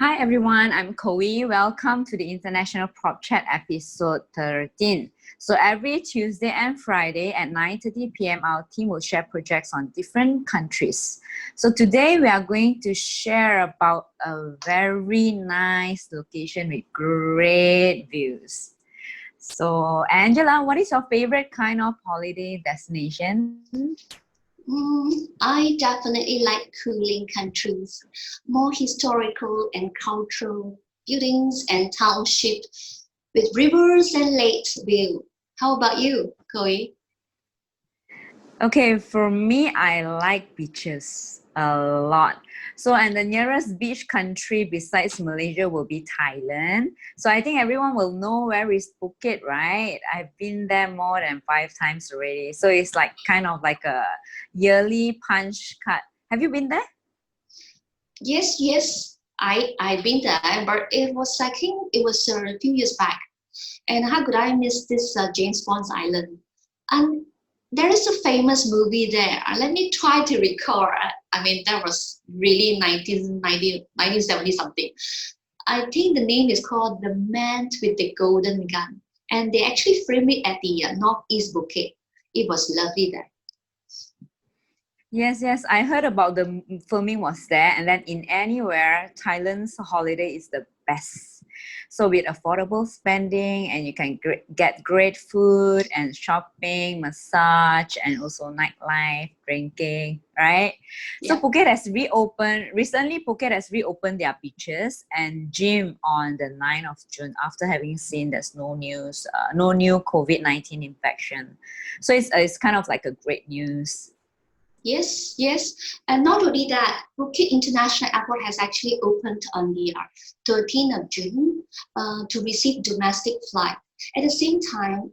Hi everyone, I'm Koi. Welcome to the International Prop Chat episode 13. So every Tuesday and Friday at 9:30 p.m. our team will share projects on different countries. So today we are going to share about a very nice location with great views. So Angela, what is your favorite kind of holiday destination? I definitely like cooling countries, more historical and cultural buildings and townships with rivers and lakes view. How about you, Koi? Okay, for me, I like beaches a lot. So, and the nearest beach country besides Malaysia will be Thailand. So, I think everyone will know where is Phuket, right? I've been there more than 5 times already. So, it's like kind of like a yearly punch card. Have you been there? Yes, I've been there, but it was I think it was a few years back. And how could I miss this James Bond's Island? And there is a famous movie there. Let me try to recall. I mean, that was really 1970 something. I think the name is called The Man with the Golden Gun. And they actually filmed it at the Northeast Phuket. It was lovely there. Yes, I heard about the filming was there, and then in anywhere, Thailand's holiday is the best. So with affordable spending, and you can get great food and shopping, massage, and also nightlife, drinking, right? So Yeah. Phuket has reopened recently. Phuket has reopened their beaches and gym on the 9th of June after having seen there's no new COVID-19 infection. So it's kind of like a great news. Yes. And not only that, Phuket International Airport has actually opened on the 13th of June to receive domestic flight. At the same time,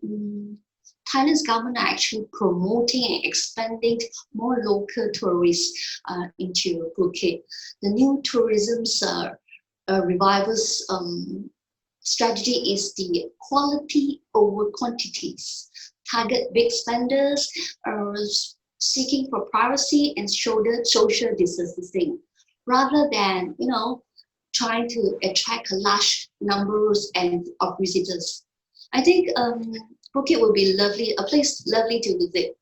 Thailand's government are actually promoting and expanding more local tourists into Phuket. The new tourism's revivals strategy is the quality over quantities. Target big spenders, seeking for privacy and social distancing, rather than trying to attract large numbers of visitors. I think Phuket will be lovely, a place lovely to visit.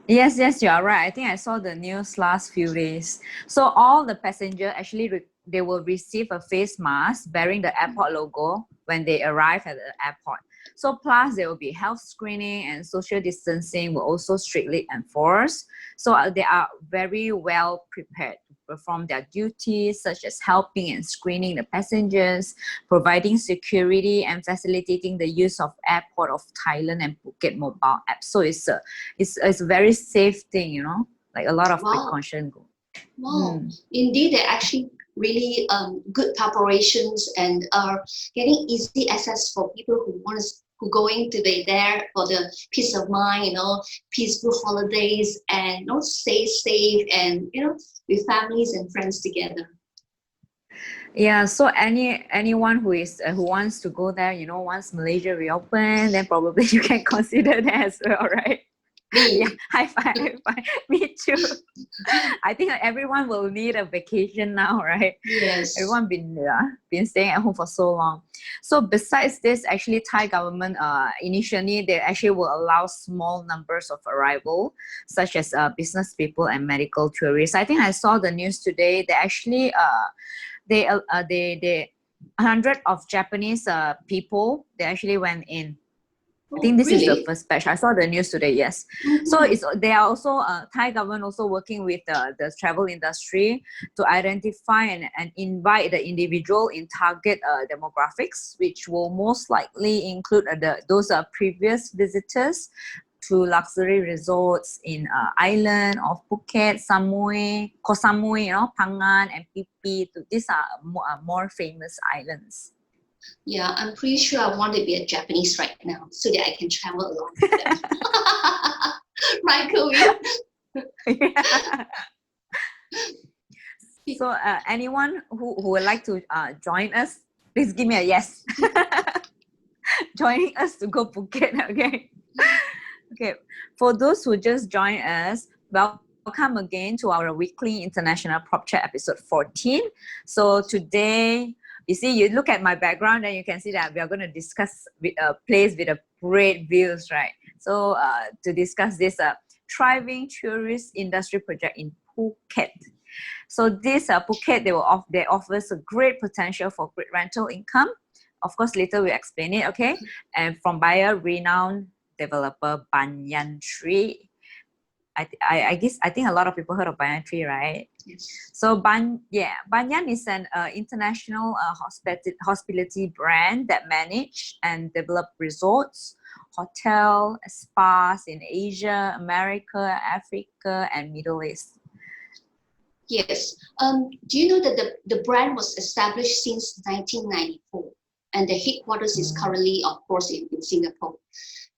Yes, you are right. I think I saw the news last few days. So all the passenger actually they will receive a face mask bearing the airport logo when they arrive at the airport. So plus there will be health screening and social distancing will also strictly enforced. So they are very well prepared to perform their duties such as helping and screening the passengers, providing security and facilitating the use of airport of Thailand and Phuket mobile apps. So it's a very safe thing, like a lot of Wow, precaution. wow. Mm. Indeed, they're actually really good preparations and are getting easy access for people who going to be there for the peace of mind, peaceful holidays and stay safe and with families and friends together. Yeah, so anyone who wants to go there, once Malaysia reopen, then probably you can consider that as well, right? Yeah, Me. high five, high five. Me too. I think everyone will need a vacation now, right? Yes. Everyone been staying at home for so long. So besides this, actually Thai government initially they actually will allow small numbers of arrival, such as business people and medical tourists. I think I saw the news today. They actually they 100 of Japanese people they actually went in. I Oh, think this is the really? first batch. I saw the news today. Yes, so Mm-hmm. it's they are also Thai government also working with the travel industry to identify and invite the individual in target demographics, which will most likely include those previous visitors to luxury resorts in island of Phuket, Samui, Koh Samui, Phangan and Phi Phi. These are more famous islands. Yeah, I'm pretty sure I want to be a Japanese right now so that I can travel along with them. Right, Chloe? Yeah. So anyone who would like to join us, please give me a yes. Joining us to go Phuket, okay? Okay. For those who just joined us, welcome Welcome again to our weekly international prop chat episode 14. So today, you see, you look at my background and you can see that we are going to discuss with a place with a great views, right? So to discuss this thriving tourist industry project in Phuket. So this Phuket, they offers a great potential for great rental income. Of course, later we explain it, okay? And from buyer renowned developer Banyan Tree. I think a lot of people heard of Banyan Tree, right? Yes. So Banyan is an international hospitality brand that manage and develop resorts, hotel, spas in Asia, America, Africa, and Middle East. Yes. Do you know that the brand was established since 1994, and the headquarters is currently, of course, in Singapore.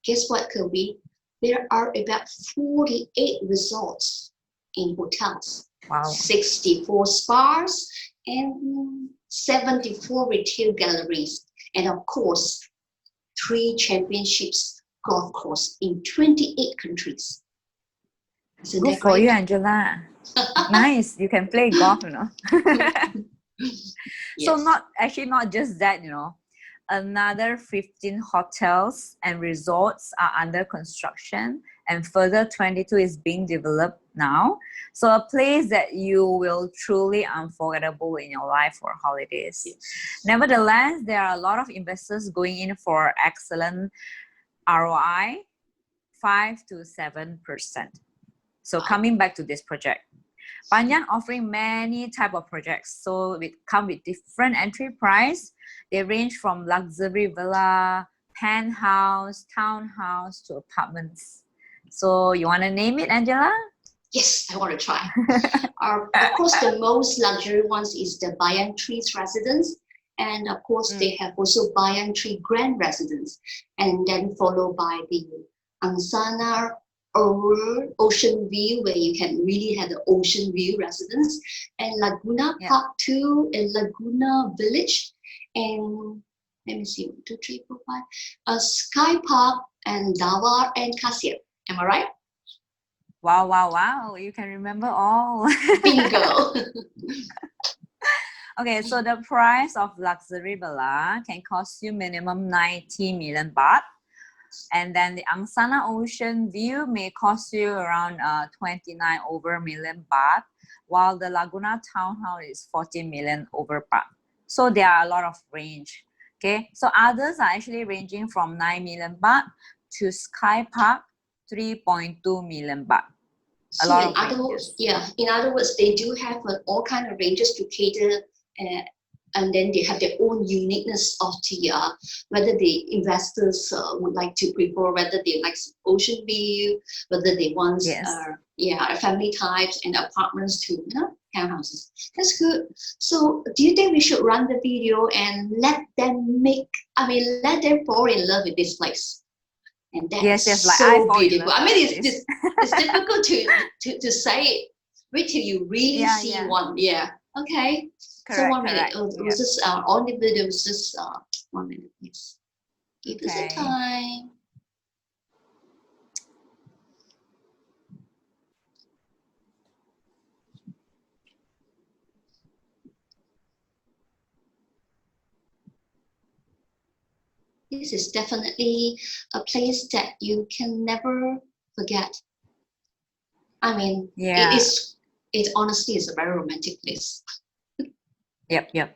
Guess what, Kirby? There are about 48 resorts in hotels, Wow. 64 spas, and 74 retail galleries, and of course, 3 championships golf courses in 28 countries. Isn't Good that for great? you, Angela. Nice. You can play golf, you know. So not just that, you know. Another 15 hotels and resorts are under construction, and further 22 is being developed now. So a place that you will truly unforgettable in your life for holidays. Yes. Nevertheless, there are a lot of investors going in for excellent ROI, 5 to 7%. So coming back to this project, Banyan offering many type of projects. So it come with different entry price. They range from luxury villa, penthouse, townhouse to apartments. So you want to name it, Angela? Yes, I want to try. Of course, the most luxury ones is the Banyan Tree's residence. And of course, they have also Banyan Tree Grand Residence. And then followed by the Angsana Ocean View, where you can really have the ocean view residence. And Laguna Park 2 and Laguna Village. And let me see, 1, 2, 3, 4, 5. Sky Park and Dawar and Kasir. Am I right? Wow. You can remember all. Bingo. Okay, so the price of luxury villa can cost you minimum 90 million baht. And then the Angsana Ocean View may cost you around 29 over million baht, while the Laguna Townhouse is 40 million over baht. So there are a lot of range. Okay, so others are actually ranging from 9 million baht to Sky Park 3.2 million baht. A lot of ranges. In other words, they do have all kind of ranges to cater, and then they have their own uniqueness of the whether the investors would like to prefer, whether they like ocean view, whether they want family types and apartments to townhouses. That's good. So do you think we should run the video and let them fall in love with this place? And that's like so beautiful. I mean, it's difficult to say it. Wait till you really see one. Yeah. Okay. Correct, so 1 minute. It was just on the video. It was just 1 minute. Please. Give us a time. This is definitely a place that you can never forget. I mean, it honestly is a very romantic place. Yep. Okay,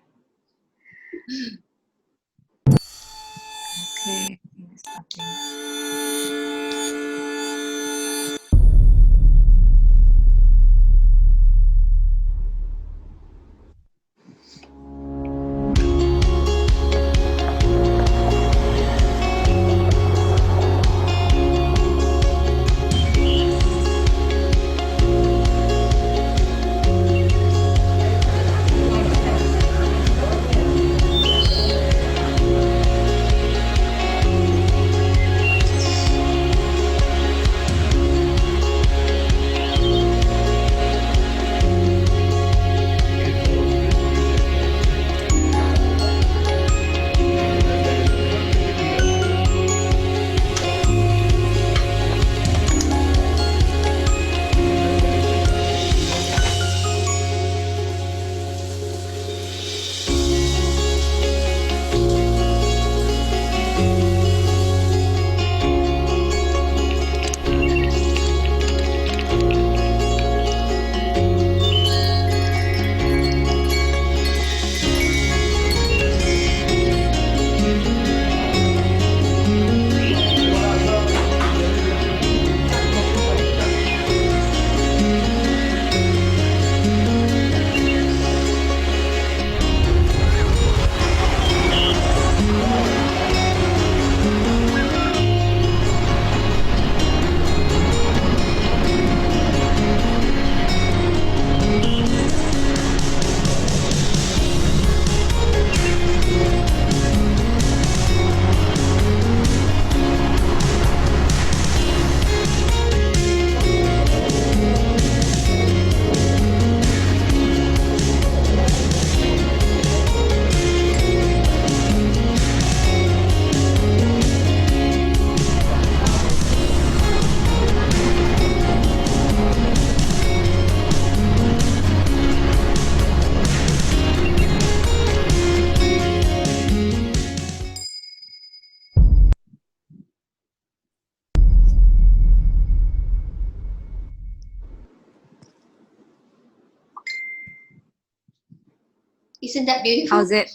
Isn't that beautiful? How's it?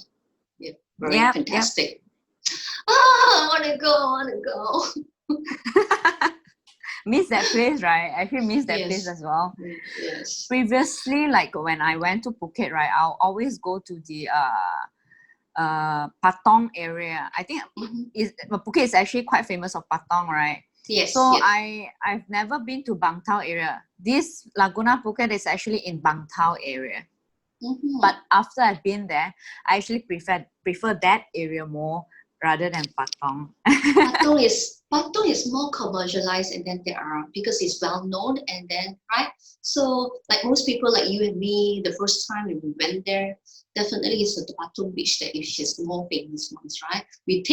Yeah, very Yep, fantastic. I want to go, I want to go. yep. Miss that place, right? I actually miss that place Yes. as well. Yes. Previously, like when I went to Phuket, right, I'll always go to the Patong area. I think Phuket is actually quite famous of Patong, right? Yes. So Yes. I've never been to Bang Tao area. This Laguna Phuket is actually in Bang Tao area. But after I've been there, I actually prefer that area more rather than Patong. Patong is more commercialized, and then there are, because it's well known, and then right. So like most people like you and me, the first time when we went there, definitely it's the Patong beach that is more famous ones, right? We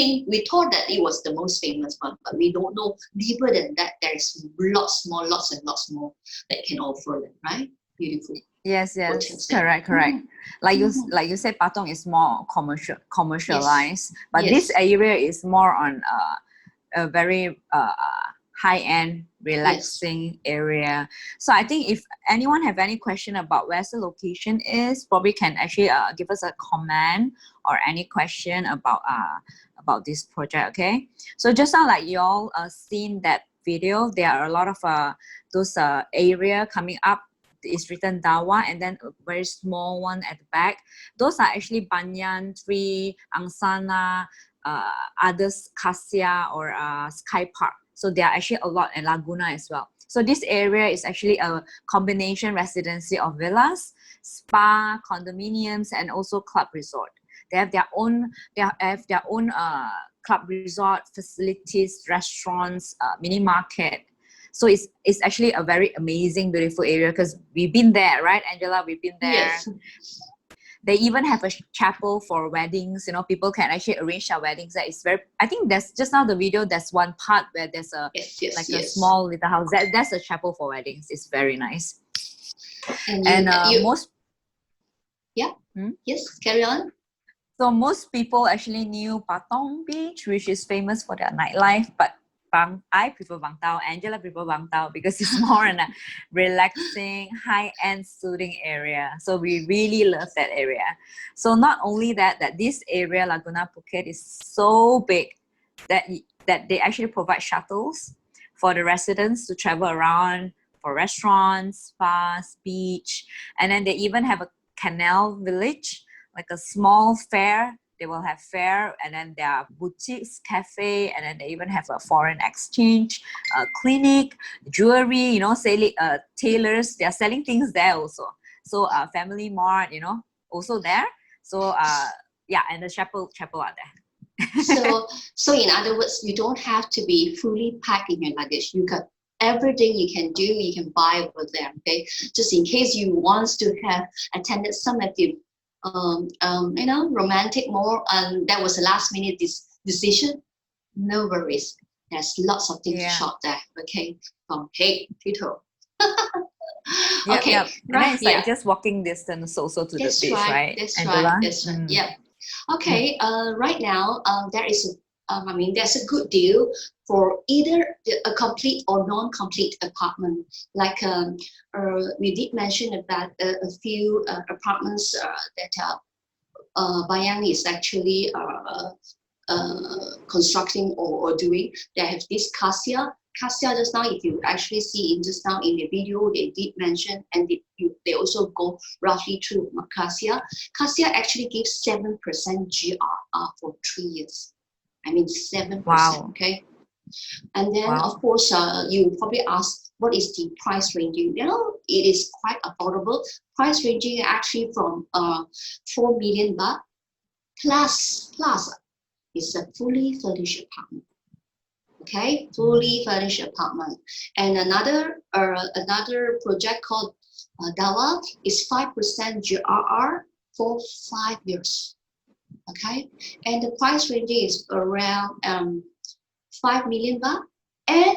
thought that it was the most famous one, but we don't know deeper than that. There's lots and lots more that can offer them, right? Beautiful. Yes, hotels there. correct. Like you said, Patong is more commercialized, but Yes. this area is more on a very high-end, relaxing area. So I think if anyone have any question about where the location is, probably can actually give us a comment or any question about this project. Okay. So just now, like you all seen that video, there are a lot of those area coming up. Is written Dawa, and then a very small one at the back. Those are actually banyan tree, angsana, others cassia or sky park. So there are actually a lot in Laguna as well. So this area is actually a combination residency of villas, spa, condominiums, and also club resort. They have their own club resort facilities, restaurants, mini market. So it's actually a very amazing, beautiful area because we've been there, right, Angela? We've been there. Yes. They even have a chapel for weddings. You know, people can actually arrange their weddings. That is very. I think there's just now the video. There's one part where there's a a small little house. That's a chapel for weddings. It's very nice. And most. Yeah. Yes. Carry on. So most people actually knew Patong Beach, which is famous for their nightlife, but I prefer Bang Tao. Angela prefer Bang Tao because it's more in a relaxing, high-end, soothing area. So we really love that area. So not only that this area, Laguna Phuket, is so big that they actually provide shuttles for the residents to travel around for restaurants, spas, beach, and then they even have a canal village, like a small fair. They will have fair, and then there are boutiques, cafe, and then they even have a foreign exchange, clinic, jewelry, you know, tailors. They are selling things there also. So family mart, you know, also there. So yeah, and the chapel are there. So in other words, you don't have to be fully packed in your luggage. You can everything you can do, you can buy over there. Okay, just in case you want to have attended some of the romantic more, and that was a last minute decision. No worries. There's lots of things to shop there. Okay, from head to toe. Okay, yep. And then it's like just walking distance also to the beach, right? Angela? That's right. Yeah. Okay. Right now, there's a good deal for either a complete or non-complete apartment. Like we did mention about a few apartments that Bayang is actually constructing or doing. They have this cassia. Cassia just now, if you actually see in just now in the video, they did mention, and they also go roughly through cassia. Cassia actually gives 7% GRR for 3 years. I mean 7%. Wow. Okay. And then of course you probably ask, what is the price ranging? You know, it is quite affordable. Price ranging actually from 4 million baht plus is a fully furnished apartment. Okay, fully furnished apartment. And another project called Dawa is 5% GRR for 5 years. Okay, and the price range is around 5 million baht and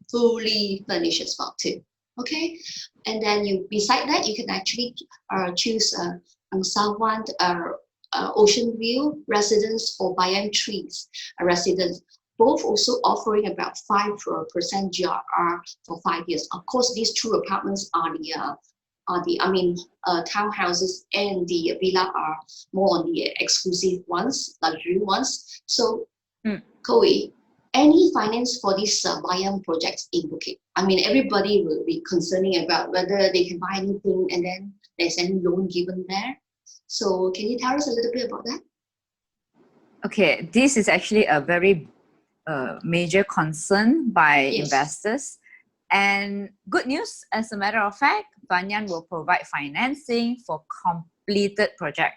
fully furnished as well too. Okay, and then beside that you can actually choose Angsawan Ocean View residence or Bayam Trees residence. Both also offering about 5% GRR for 5 years. Of course, these two apartments are the are townhouses and the villa are more on the exclusive ones, luxury ones. So, Chloe, any finance for these Bayam projects in Bukit? I mean, everybody will be concerning about whether they can buy anything and then there's any loan given there. So can you tell us a little bit about that? Okay, this is actually a very major concern by investors. And good news, as a matter of fact, Banyan will provide financing for completed project.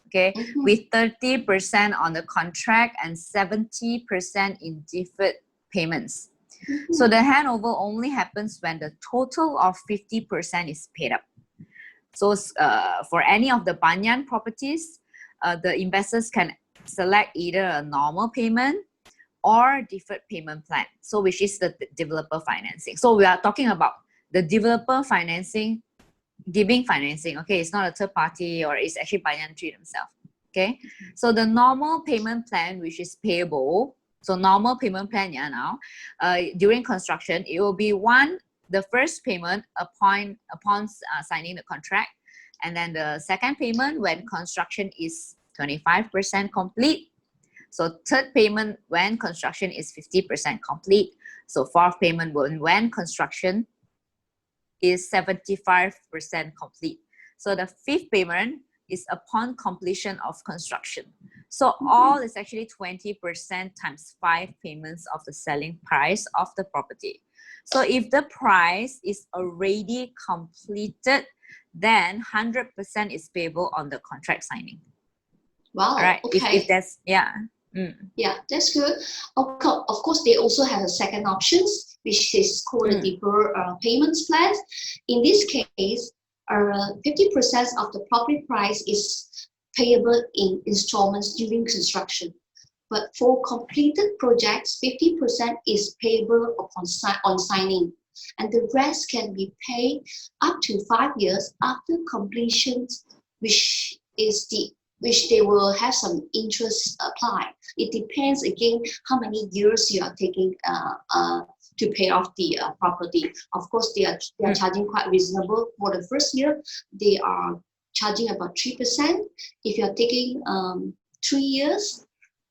Okay, with 30% on the contract and 70% in deferred payments. So the handover only happens when the total of 50% is paid up. So for any of the Banyan properties, the investors can select either a normal payment or deferred payment plan, so which is the developer financing. So we are talking about the developer financing, giving financing. Okay, it's not a third party, or it's actually Banyan Tree themselves. Okay, so the normal payment plan, which is payable. So normal payment plan, during construction, it will be the first payment upon signing the contract, and then the second payment when construction is 25% complete. So third payment when construction is 50% complete. So fourth payment when construction is 75% complete. So the fifth payment is upon completion of construction. So all is actually 20% times 5 payments of the selling price of the property. So if the price is already completed, then 100% is payable on the contract signing. Wow. All right. Okay. If that's, yeah. Yeah, that's good. Of course, they also have a second options, which is called a deferred payments plan. In this case, 50% of the property price is payable in installments during construction. But for completed projects, 50% is payable upon signing, and the rest can be paid up to 5 years after completion, which they will have some interest applied. It depends again how many years you are taking to pay off the property. Of course, they are charging quite reasonable. For the first year, they are charging about 3%. If you are taking 3 years,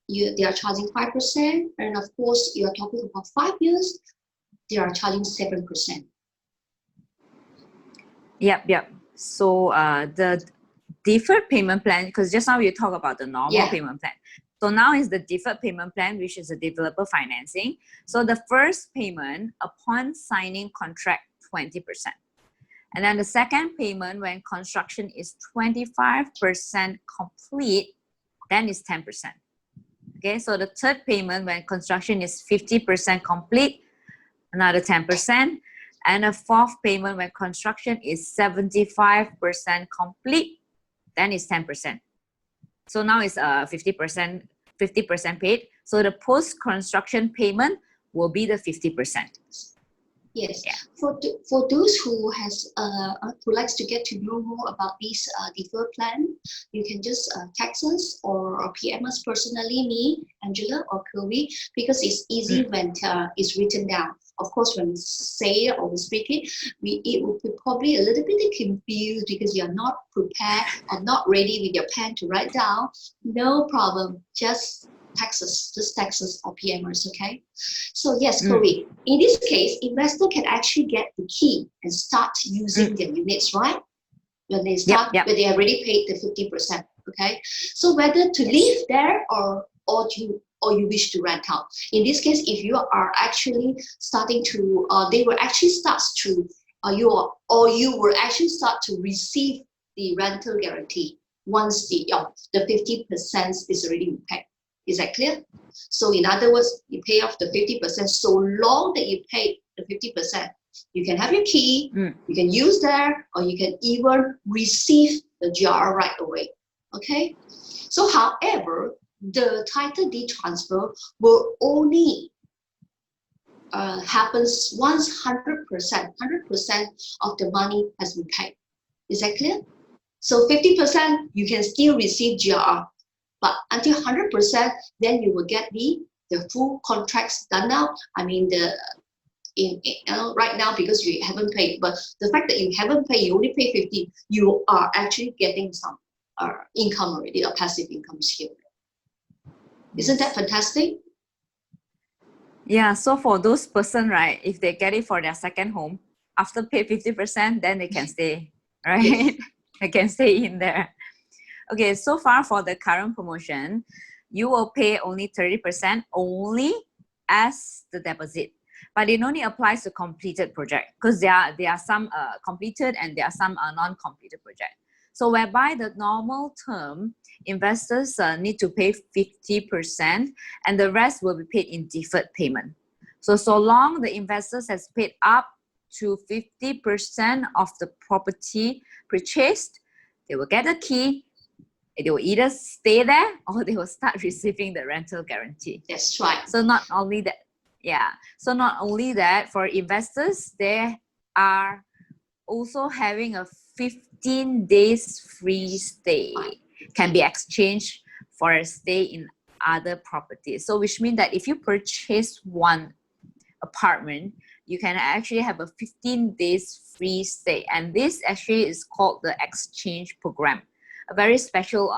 they are charging 5%. And of course, you are talking about 5 years, they are charging 7%. Yep. So the deferred payment plan, because just now you talk about the normal payment plan. So now is the deferred payment plan, which is the developer financing. So the first payment upon signing contract, 20%. And then the second payment when construction is 25% complete, then is 10%. Okay, so the third payment when construction is 50% complete, another 10%. And a fourth payment when construction is 75% complete, then it's 10%. So now it's 50% paid. So the post-construction payment will be the 50%. Yes. Yeah. For those who likes to get to know more about this deferred plan, you can just text us or PM us personally, me, Angela, or Chloe, because it's easy when it's written down. Of course, when we say it or we speak it, it will be probably a little bit confused because you're not prepared or not ready with your pen to write down. No problem. Just text us or PM us, okay? So yes, Chloe, in this case, investor can actually get the key and start using their units, right? When they start, when they already paid the 50%, okay? So whether to live there or you wish to rent out. In this case, if you are actually starting to, you will actually start to receive the rental guarantee once the 50% is already paid. Is that clear? So in other words, you pay off the 50% so long that you pay the 50%. You can have your key, you can use there, or you can even receive the GR right away. Okay? So however, the title deed transfer will only happens once 100% of the money has been paid. Is that clear? So 50% you can still receive GR. But until 100%, then you will get the full contracts done now. I mean, right now because you haven't paid. But the fact that you haven't paid, you only pay 50, you are actually getting some income already, or passive income here. Isn't that fantastic? Yeah, so for those person, right, if they get it for their second home, after pay 50%, then they can stay, right? Yes. They can stay in there. Okay, so far for the current promotion, you will pay only 30% only as the deposit. But it only applies to completed project because there are some completed and there are some non-completed project. So whereby the normal term, investors need to pay 50% and the rest will be paid in deferred payment. So long the investors has paid up to 50% of the property purchased, they will get a key. They will either stay there or they will start receiving the rental guarantee. That's right. So not only that, yeah. So not only that, for investors, they are also having a 15 days free stay. Can be exchanged for a stay in other properties. So which means that if you purchase one apartment, you can actually have a 15 days free stay. And this actually is called the exchange program, a very special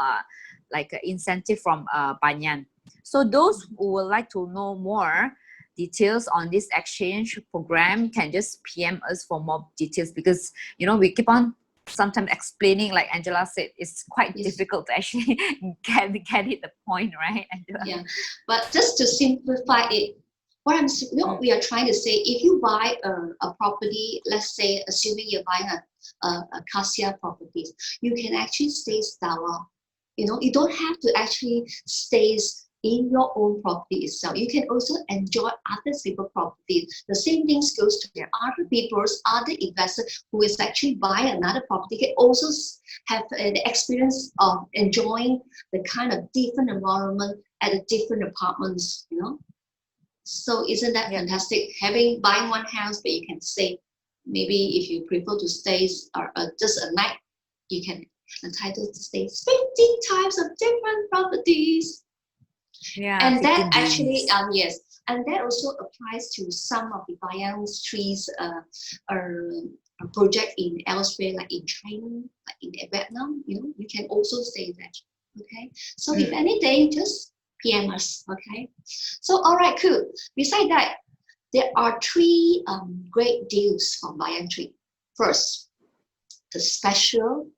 like incentive from Banyan. So those who would like to know more details on this exchange program can just PM us for more details, because we keep on sometimes explaining, like Angela said, it's quite difficult to actually get it the point, right, Angela? Yeah, but just to simplify it, we are trying to say, if you buy a property, let's say assuming you're buying a Cassia properties, you can actually stay Stella. You don't have to actually stay in your own property itself. You can also enjoy other people's properties. The same thing goes to other investors who is actually buying another property, can also have the experience of enjoying the kind of different environment at the different apartments, So isn't that fantastic? Buying one house, but you can stay. Maybe if you prefer to stay just a night, you can entitled to stay 15 types of different properties. Yeah, and that actually, yes, and that also applies to some of the Bayan's trees project in elsewhere, like in China, like in Vietnam. You can also stay there. Okay, so if anything, just PM us. Okay, so all right, cool. Besides that, there are three great deals from Bayan Tree. First, the special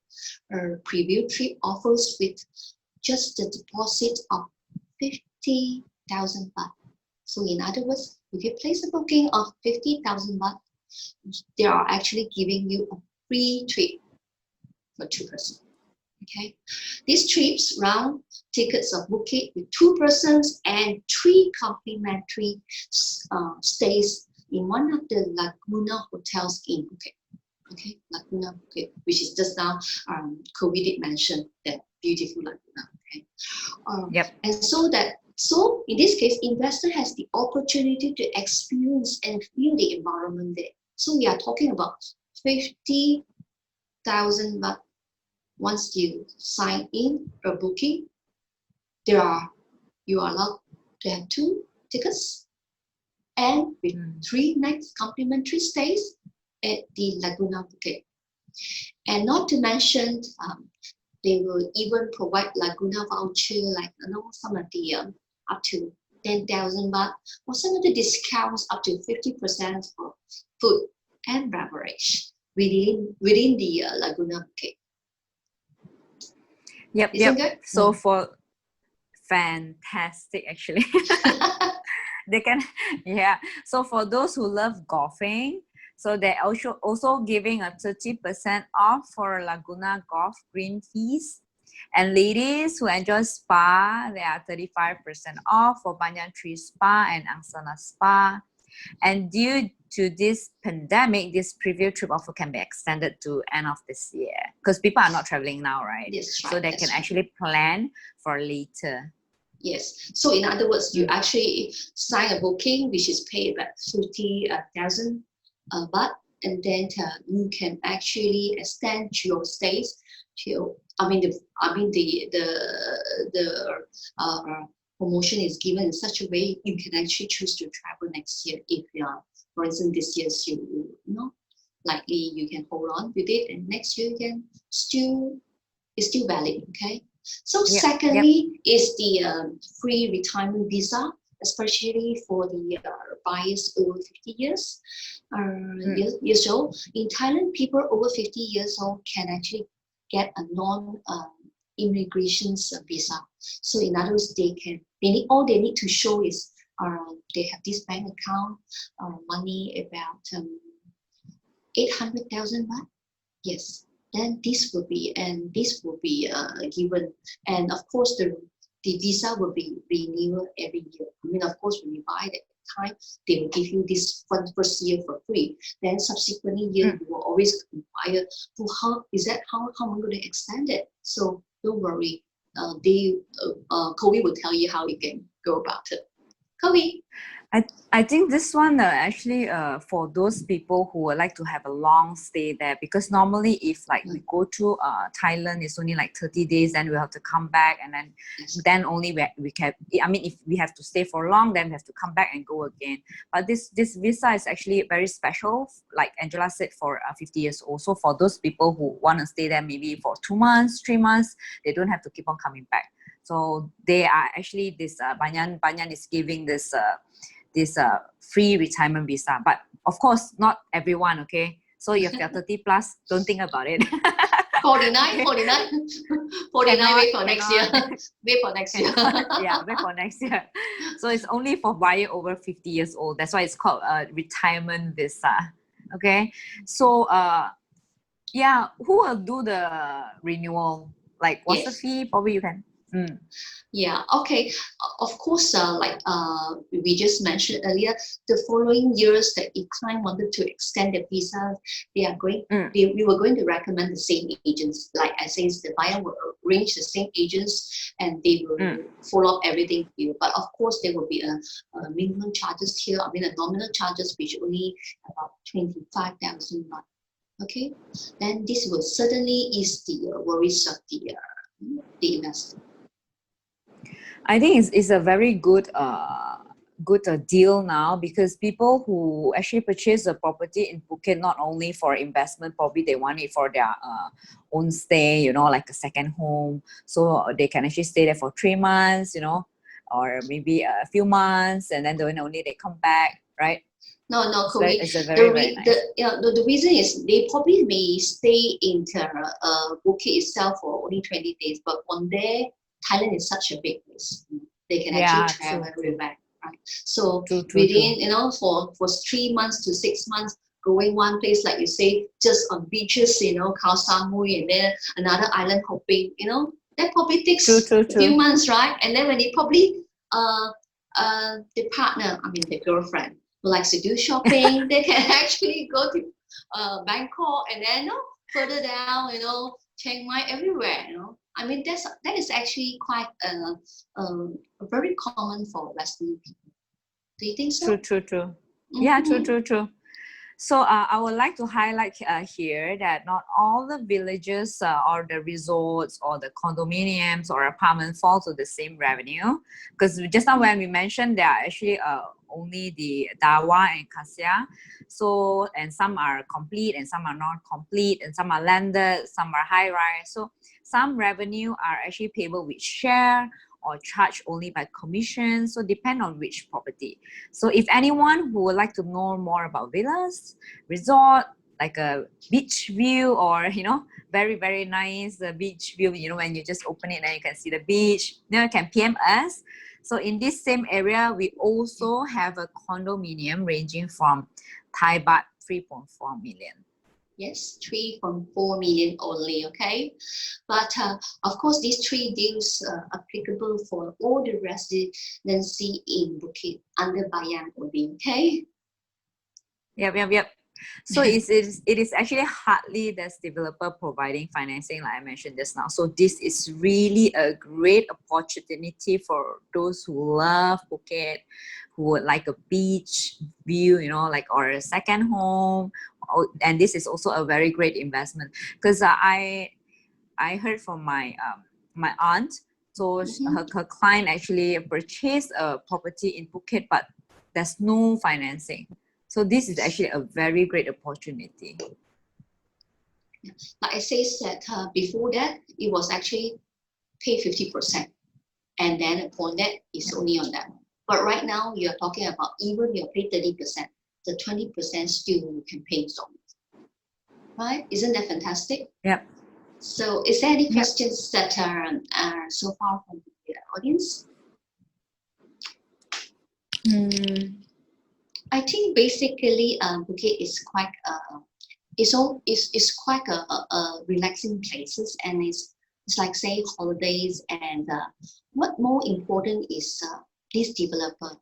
preview trip offers with just the deposit of 50,000 baht. So in other words, if you place a booking of 50,000 baht, they are actually giving you a free trip for 2 persons. Okay, these trips round tickets of Phuket with 2 persons and 3 complimentary stays in one of the Laguna hotels in Phuket. Okay, Laguna Phuket, which is just now COVID did mention that beautiful Laguna. Okay, and so in this case, investor has the opportunity to experience and feel the environment there. So we are talking about 50,000 baht. Once you sign in a booking, you are allowed to have 2 tickets and with 3 nights complimentary stays at the Laguna Phuket. And not to mention, they will even provide Laguna voucher, like some of the up to 10,000 baht, or some of the discounts up to 50% for food and beverage within the Laguna Phuket. Yep. Good? So for fantastic, actually. They can, so for those who love golfing, so they're also giving a 30% off for Laguna Golf green fees. And ladies who enjoy spa, they are 35% off for Banyan Tree Spa and Angsana Spa. And due to this pandemic, this preview trip offer can be extended to end of this year, because people are not traveling now, right? Yes, right. So they can actually plan for later. Yes. So in other words, you actually sign a booking, which is paid about 50,000 baht, and then you can actually extend your stays till. The promotion is given in such a way you can actually choose to travel next year if For instance, this year likely you can hold on with it, and next year you can it's still valid. Okay. So Yep. Yep. secondly is the free retirement visa, especially for the buyers over 50 years years old. In Thailand, people over 50 years old can actually get a non-immigration visa. So in other words, all they need to show is they have this bank account, money about 800,000 baht. Yes, then this will be given, and of course the visa will be renewed every year. I mean, of course, when you buy at the time, they will give you this first year for free. Then subsequently year you will always inquire, so how am I going to extend it? So don't worry, Kobe will tell you how you can go about it. Kobe. I think this one actually for those people who would like to have a long stay there, because normally if like we go to Thailand, it's only like 30 days, then we have to come back, and then only we can, I mean, if we have to stay for long, then we have to come back and go again. But this visa is actually very special, like Angela said, for 50 years old. So for those people who want to stay there maybe for 2 months, 3 months, they don't have to keep on coming back. So they are actually, this Banyan is giving this free retirement visa, but of course not everyone. Okay, so if you're 30 plus, don't think about it. 49 wait for next year. Wait for next year. Yeah, wait for next year. So it's only for buyer over 50 years old. That's why it's called a retirement visa. Okay, so yeah, who will do the renewal? Like, what's the fee? Probably you can. Yeah, okay. Of course, like we just mentioned earlier, the following years that if client wanted to extend the visa, we were going to recommend the same agents. Like I say, the buyer will arrange the same agents and they will follow up everything for you. But of course, there will be a minimum charges here. I mean, a nominal charges, which only about 25,000 baht. Okay, then this will certainly ease the worries of the investor. I think it's a very good deal now, because people who actually purchase a property in Phuket, not only for investment, probably they want it for their own stay, like a second home. So they can actually stay there for 3 months, or maybe a few months, and then only they come back, right? No, Kobe. It's a very nice. The reason is they probably may stay in Phuket itself for only 20 days, but one day Thailand is such a big place. They can actually travel everywhere, right? So within, for 3 months to 6 months, going one place, like you say, just on beaches, Khao Samui, and then another island hopping, that probably takes a few months, right? And then when it probably, the partner, I mean the girlfriend, who likes to do shopping, they can actually go to Bangkok, and then further down, Chiang Mai, everywhere, I mean, that is actually quite very common for Western people. Do you think so? True. Mm-hmm. Yeah, true. So I would like to highlight here that not all the villages or the resorts or the condominiums or apartments fall to the same revenue, because just now when we mentioned, there are actually only the Dawa and Kasia. So, and some are complete and some are not complete, and some are landed, some are high rise. So some revenue are actually payable with share or charged only by commission. So depend on which property. So if anyone who would like to know more about villas, resort, like a beach view, or very, very nice beach view, when you just open it and you can see the beach, you can PM us. So in this same area, we also have a condominium ranging from Thai baht 3.4 million. Yes, 3.4 million only, okay? But of course, these 3 deals are applicable for all the residency in Phuket under Banyan only, okay? Yep. So it is actually hardly this developer providing financing, like I mentioned just now. So this is really a great opportunity for those who love Phuket, who would like a beach view, or a second home. And this is also a very great investment, because I heard from my my aunt. So her client actually purchased a property in Phuket, but there's no financing. So this is actually a very great opportunity. Like I said before that, it was actually pay 50%. And then upon that, it's only on that one. But right now, you're talking about even you pay 30%, the 20% still you can pay installments. Right? Isn't that fantastic? Yep. So is there any questions that are so far from the audience? I think basically Phuket is quite it's quite a relaxing places, and it's like say holidays, and what more important is this developer.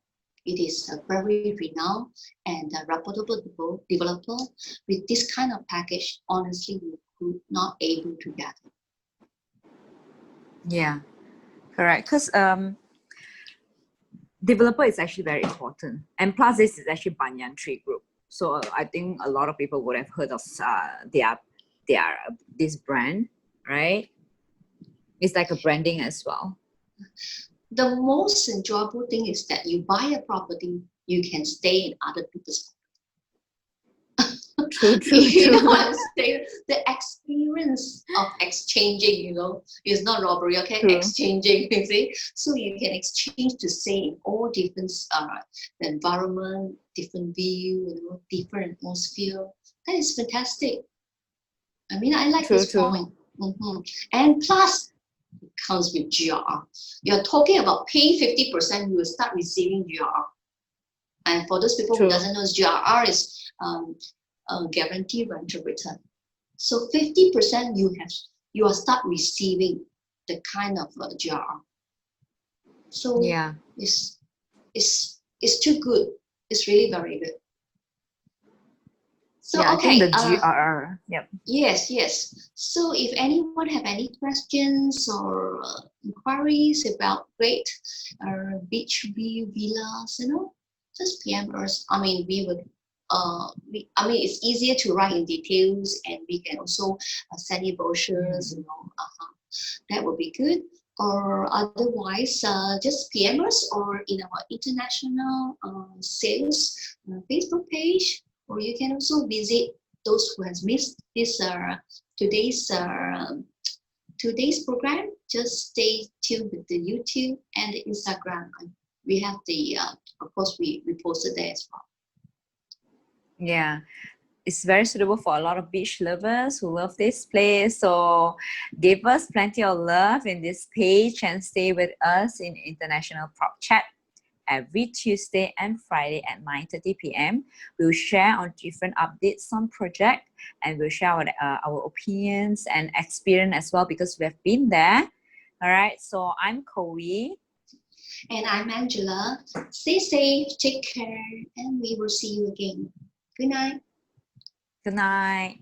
It is a very renowned and reputable developer. With this kind of package, honestly, we could not able to get it. Yeah, correct. Because developer is actually very important, and plus this is actually Banyan Tree Group. So I think a lot of people would have heard of their this brand, right? It's like a branding as well. The most enjoyable thing is that you buy a property, you can stay in other people's True. you know what I'm saying? The experience of exchanging, is not robbery, okay? True. Exchanging, you see? So you can exchange to say in all different the environment, different view, different atmosphere. That is fantastic. I mean, I like this point. And plus, it comes with GRR. You're talking about paying 50%, you will start receiving GRR. And for those people who doesn't know, GRR is guaranteed rental return. So 50% you will start receiving the kind of GRR. So yeah, it's too good. It's really very good. So yeah, okay, I think the GRR. Yep. Yes. So if anyone have any questions or inquiries about great beach view villas, just PM us. I mean, we would. It's easier to write in details, and we can also send you brochures. That would be good. Or otherwise, just PM us or in our international sales Facebook page, or you can also visit those who has missed this today's program. Just stay tuned with the YouTube and the Instagram. We have the of course we posted there as well. Yeah, it's very suitable for a lot of beach lovers who love this place. So give us plenty of love in this page and stay with us in International Prop Chat every Tuesday and Friday at 9:30 p.m. We'll share on different updates on project, and we'll share our opinions and experience as well, because we have been there. All right, so I'm Koei. And I'm Angela. Stay safe, take care, and we will see you again. Good night. Good night.